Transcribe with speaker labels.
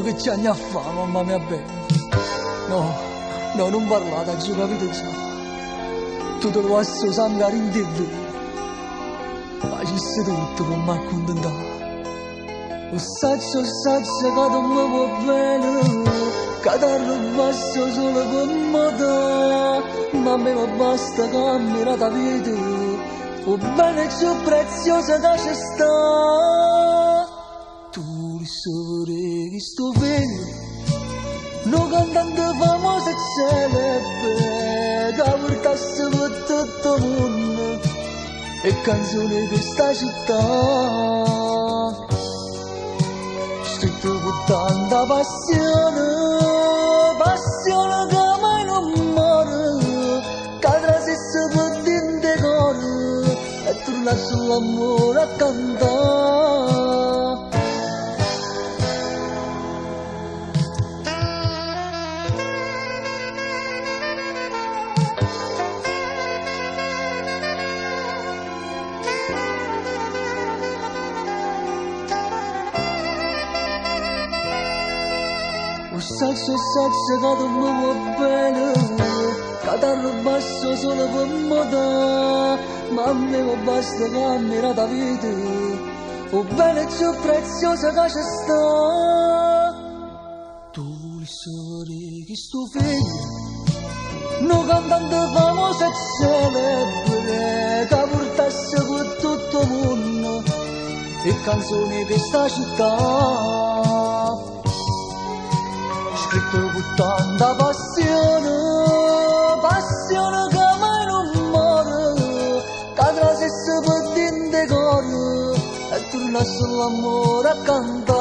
Speaker 1: che ci anni a fa, mamma mia bella. No, no, non parlate, ho capito già. Tu te lo vai a sangare in TV. Facesse tutto per mi accontentare. Lo saggio che non mi può bene, che ti rubasso solo per moda. Ma a me non basta camminare la vita, o bene più preziosa che c'è sta. Tu li sapere che sto bene, no cantante famoso e celebre, che portasse per tutto il mondo e canzoni di questa città. Scritto con tanta passione, passione che mai non muore, che trasesse per dentro cuore e torna sull'amore a cantare. Lo saggio che non mi vuoi bene, che ti rubasso solo per moda, ma a me non basta camminare la vita, o bene più preziosa che c'è sta. Tu li sapere che sto figlio, no cantante famoso e celebre, che portasse per tutto il mondo e canzoni di questa città. Scritto con tanta passione, passione che mai non muore, che trasesse per dentro cuore e torna sull'amore a cantare.